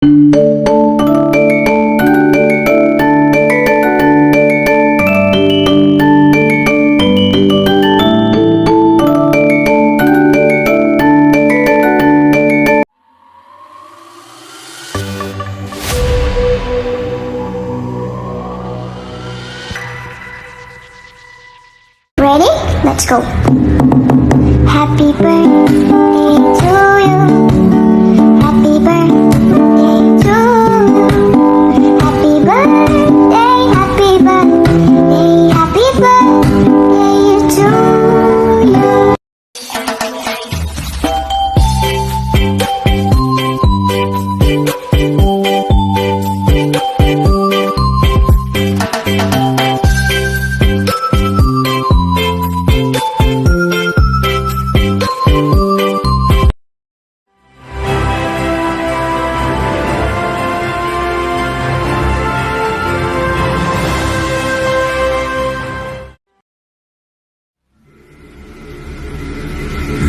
Ready? Let's go. Happy birthday to you. Happy birthday to you. Happy birthday, happy birthday, happy birthday to you.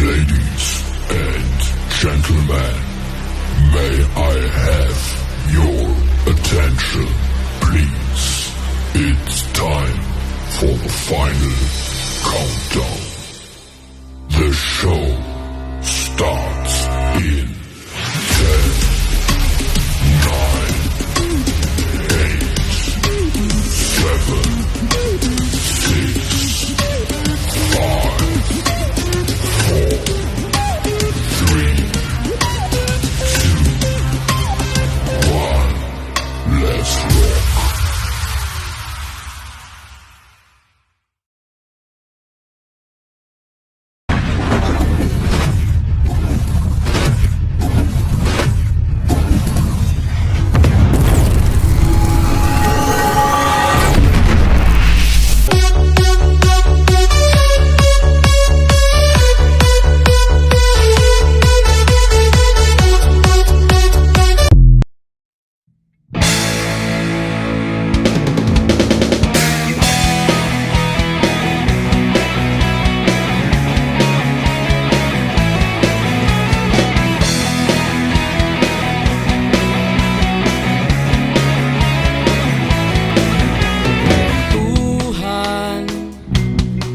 Ladies and gentlemen, may I have your attention, please? It's time for the final countdown. The show starts in 10, 9, 8, 7, 6, 5, 4, 3, 2, 1. Let's rock.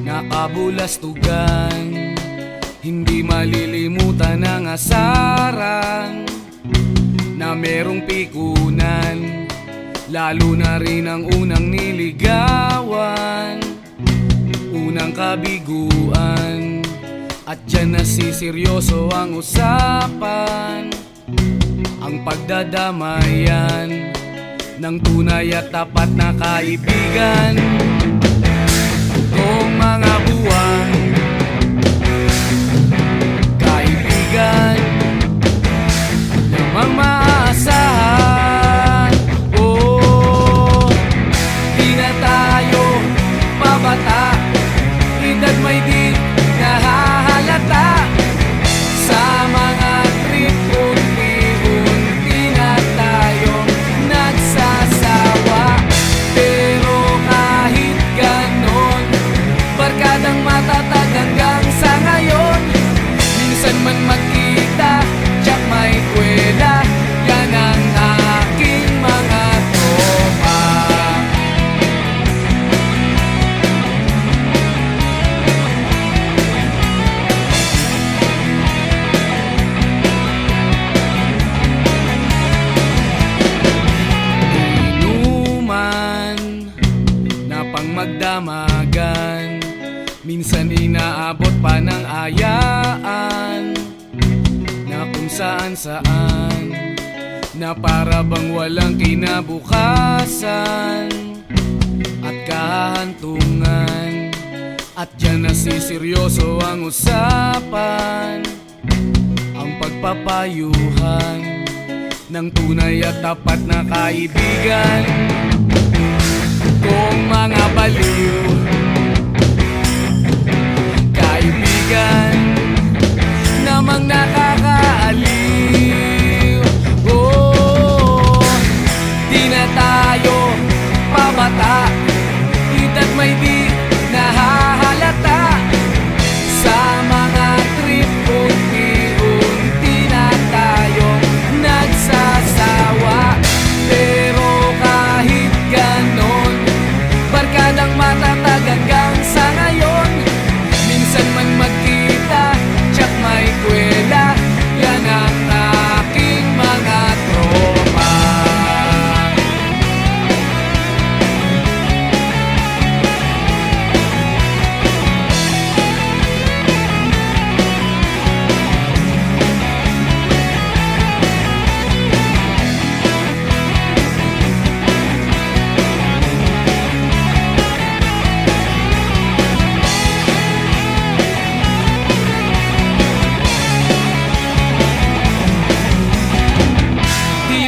Nakabulastugan, hindi malilimutan ang asaran na merong pikunan, lalo na rin ang unang niligawan, unang kabiguan, at dyan nasiseryoso ang usapan, ang pagdadamayan ng tunay at tapat na kaibigan. Kung mga buwan, kaibigan, namang maaasahan. Oh, di na tayo pabata, edad may di nahahalata. Sa mga trip, unti-unti na tayong nagsasawa. Pero kahit ganon, barkadang matatag hanggang sa ngayon. Minsan man magkita, tiyak may kwela, yan ang aking mga tropa. Inuman na pang magdamagan, minsan inaabot pa ng ayaan, na kung saan-saan, na para bang walang kinabukasan at kahantungan. At dyan nasiseryoso ang usapan, ang pagpapayuhan ng tunay at tapat na kaibigan. Kung mga baliw, kaibigan, namang nakakaaliw. Oh, di na tayo pabata, edad may di nahahalata. Sa mga trip, unti-unti na tayong nagsasawa.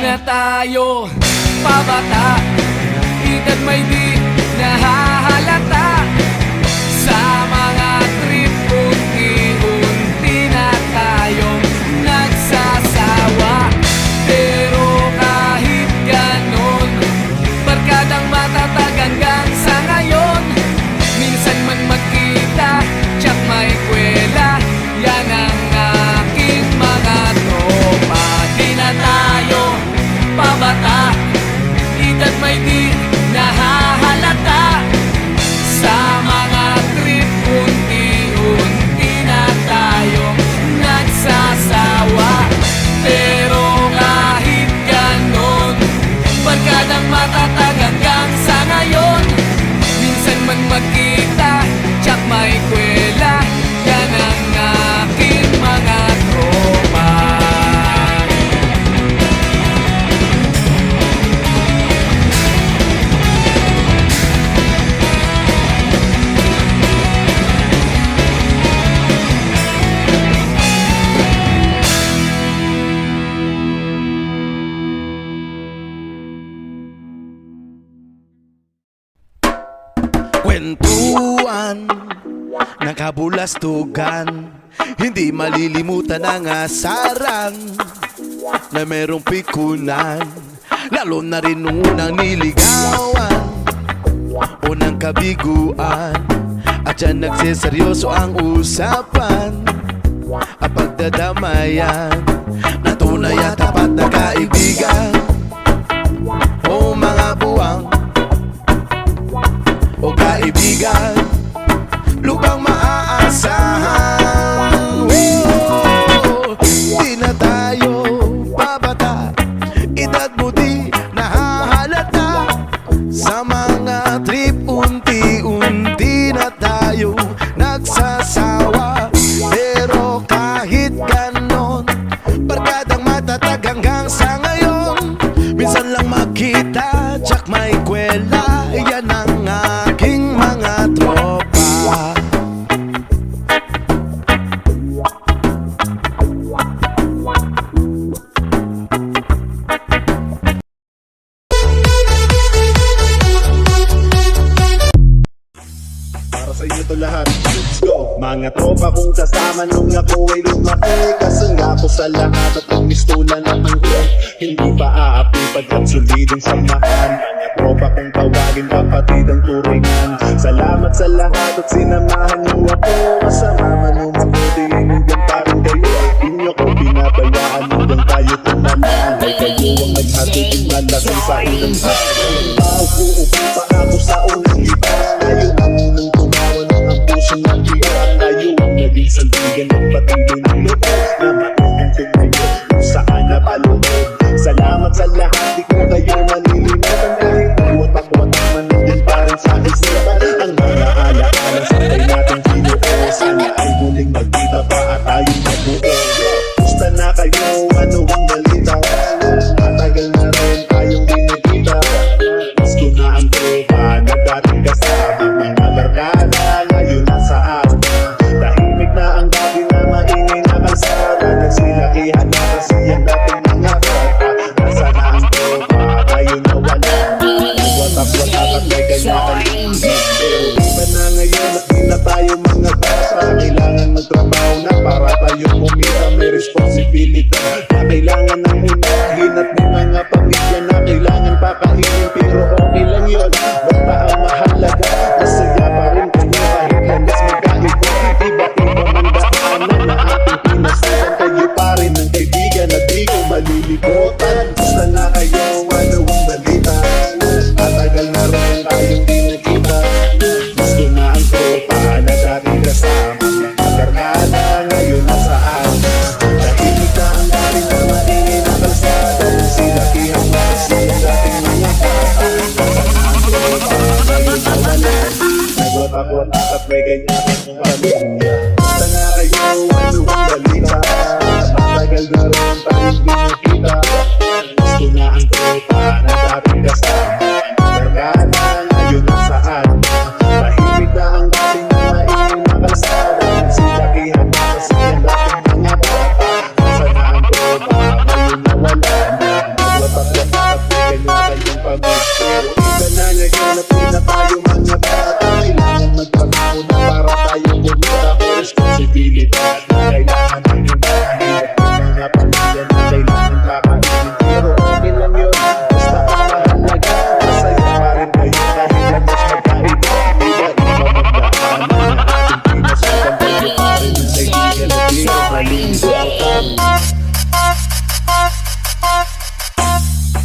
na tayo pabata, edad may di nahahalata. Sa mga trip, unti-unti na tayong nagsasawa. Pero kahit ganon, barkadang matatag hanggang sa ngayon. Minsan man magkita, tsak may kwela, yan ang aking mga tropa. Di na tayo pabata, edad may di nahahalata. Sa mga trip, unti-unti na tayong nagsasawa. Pero kahit ganon, barkadang matatag hanggang sa ngayon. Minsan man magkita, tsak may kwela, yan ang aking mga tropa. Kwentuhan, nakabulastugan, hindi malilimutan ang asaran na merong pikunan. Lalo na rin nung unang niligawan, unang kabiguan, at yan nagseseryoso ang usapan at pagdadamayan na tunay at tapat na kaibigan. O mga buwang o kaibigan, lubang maaasahan. Di na tayo babata, edad mo di nahahalata. Sa mga trip, unti-unti na tayo nagsasawa. Pero kahit ganon, barkadang matatag hanggang sa ngayon. Minsan lang makita, tsak may kwela, yan ang aking mga tropa. Para sa inyo to lahat, let's go! Mga tropa kong kasama nung ako ay lumaki. Kasangga ko sa lahat at ang mistulan at ang hindi pa aapi pagkat solidong samahan. Mga tropa kong tawagin, kapatid ang turingan. Salamat sa lahat at sinamahan niyo ako. Masama man o mabuti, hanggang pa rin kayo. Di niyo ko binabayaan hanggang tayo tumalaan. Ay kayo ang naghatid ng malasang sa ilang hanggang. Uupo pa ako sa unang iba. Tayo ang unang tumawa ng ang pusong nagiyan. Tayo ang naging sandigan at patuloy ng loob na matulong ko ngayon kung saan napalunod. Salamat sa lahat, di ko kayo malilimutan. Kahit buwat ako at naman nandyan pa rin sa isipan. Ang mga alaala sa tayo natin kinuo. Sana ay muling magkita pa at tayong mabuo. Gusto na kayo, ano ang balita? Matagal na rin tayong dinagita. Gusto na ang tropa na dating kasama. Mga barkada ngayon nasa asa. Tahimik na ang gabi na maingay na kalsada. Nagsilakihan na kasi ang dating mga bata. Nasa na ang tropa, tayo na wala. Nagwatak-watak at may kanya-kanyang pero iba na ngayon at di na tayo mga bata. Kailangan magtrabaho na para tayo kumita. May responsibilidad na kailangan ng unahin. At may mga pamilya na kailangan pakainin. Pero okay lang yun, basta ang mahalaga masaya pa rin kayo kahit lalas magkaiba. Iba-iba man daanan na ating pinasukan. Kayo pa rin ang kaibigan at di ko malilimutan. Gusto na kayo, ano ang balita? Matagal na rin tayong di nakita. Gusto na ang tropa na dating kasama. Mga barkada ngayon nasaan? Tahimik na ang gabi na maingay na kalsada. Silakihan na kasi ang dating mga bata. Nasa ang tropa ngayon nawalan. Nagwatak-watak at may ganyan-ganyang pamilya. Gusto na kayo, ano ang balita? Matagal na rin tayong di nakita. Gusto na ang tropa na dating kasama. Barkada ngayon nasaan? Tahimik na ang gabi na maingay na kalsada. Silakihan na kasi ang dating mga bata. Nasa na ang tropa ngayon nawalan. Nagwatak Pero iba na ngayon at di na tayo mga bata. Kailangan magtrabaho na para tayo kumita. May responsibilidad na kailangan inunahin. Mga pamilya na kailangan kakainin. Pero okay lang yun, basta ang mahalaga. Masaya pa rin kayo kahit na mas magkaiba. Iba-iba magdaanan na ating pinasukan. Tayo pa rin ang kaibigan at di ko malimutan.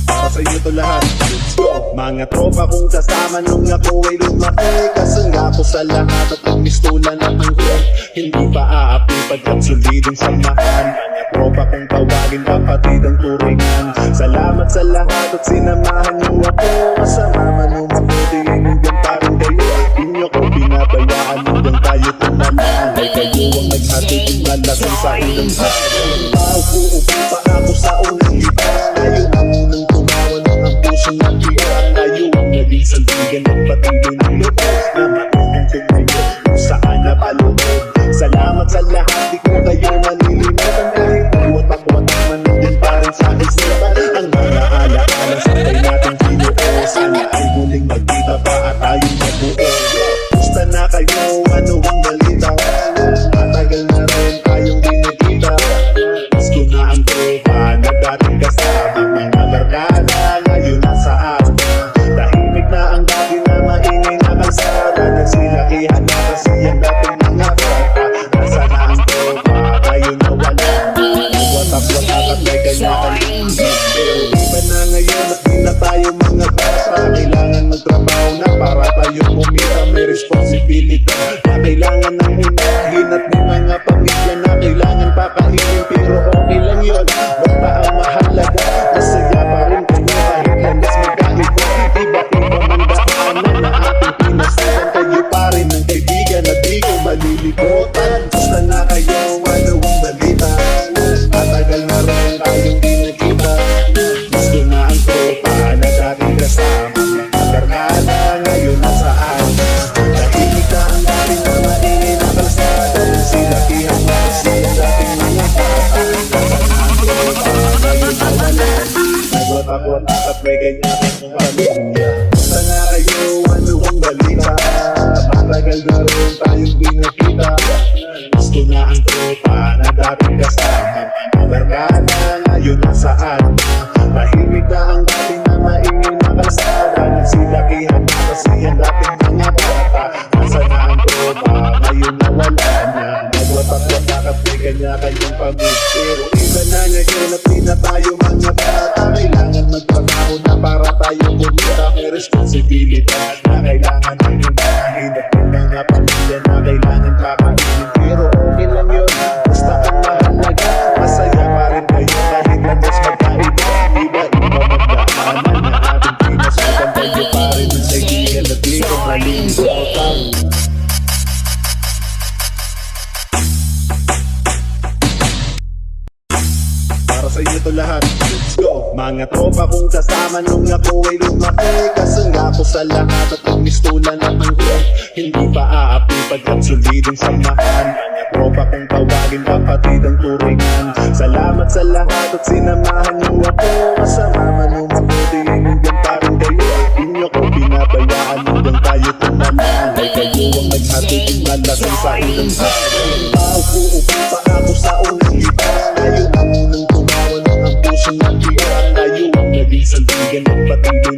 Para sa inyo to lahat, let's go. Mga tropa kong kasama nung ako ay lumaki. Kasangga ko sa lahat at nagmistulan at hanggang hindi pa aapi pagkat solidong samahan. Mga tropa kong tawagin kapatid ang turingan. Salamat sa lahat at sinamahan niyo ako. Masama man o mabuti ay hanggang pa rin kayo. Di niyo ko binabayaan hanggang tayo tumalaan. Ay kayo ang naghatid ng lalasan sa ilang hanggang. Paupo-upo pa ako sa unang iba. Tayo ang unang tumawa ng ang pusong nakiya. Tayo ang naging sandigan at patuloy ng loob na matulong ko ngayon kung saan napaloob. Salamat sa lahat, di ko kayo malilimutan. Kahit buwat ako at naman nandun pa rin sa isipan. Ang mga alaala sa tayo natin kinuo. Sana ay muling magkita pa at tayong mabuo. Gusto na kayo, ano ang balita? Matagal na rin tayong dinagita. Gusto na ang tropa na dating kasama. Mga barkada ngayon nasaan? Tahimik na ang dati na maingay na kalsada. Nagsilakihan na kasi ang dating mga bata. Nasa na ang tropa, tayo nawala. Watak-watak at may kanya-kanya. Pero iba na ngayon at di na tayo mga bata. Kailangan magtrabaho na para tayo kumita. May responsibilidad na kailangan ng unahin. At may mga pamilya na kailangan pakainin. Pero okay lang yun, basta ang mahalaga. Masaya pa rin kayo kahit landas magkaiba. Iba-iba man daanan na ating pinasukan. Kayo pa rin ang kaibigan at di ko malilimutan. Gusto na kayo, ano ang balita? Matagal na rin tayong di nakita. Gusto na ang tropa na dating kasama. Mga barkada ngayon nasaan? Tahimik na ang dati na maingay na kalsada. Nagsilakihan na kasi ang dating mga bata. Nasa na ang tropa ngayon nawala. Nagwatak-watak at may ganyan-ganyang pamilya. Gusto na kayo, ano ang balita? Matagal na rin tayong di nakita. Gusto na ang tropa na dating kasama. Mga barkada ngayon nasaan? Tahimik na ang dati na maingay na kalsada. Nagsilakihan na kasi ang dating mga bata. Nasa na ang tropa ngayon nawala na. Nagwatak-watak at may kanya-kanyang pamilya. Pero iba na ngayon at di na tayo mga bata. Kailangan magtrabaho na para tayo kumita. May responsibilidad na kailangan inunahin. At may mga pamilya na kailangan kakainin. Pero okay lang yun, basta ang mahalaga. Masaya pa rin kayo kahit landas magkaiba. Iba-iba magdaanan na ating pinasukan. Tayo pa rin ang kaibigan at di ko malilimutan. Para sa inyo to lahat, let's go. Mga tropa kong kasama nung ako ay lumaki. Kasangga ko sa lahat at nagmistulan at hanggang hindi pa aapi pagkat solidong samahan. Mga tropa kong tawagin kapatid ang turingan. Salamat sa lahat at sinamahan niyo ako. Masama man o mabuti ay hanggang pa rin kayo. Di niyo ko binabayaan hanggang tayo tumalaan. Ay kayo ang naghatid ng lalasan sa ilang hanggang. Paupo-upo pa ako sa unang iba. Tayo ang unang tumawa ng ang pusong nakiya. Tayo ang naging sandigan at patuloy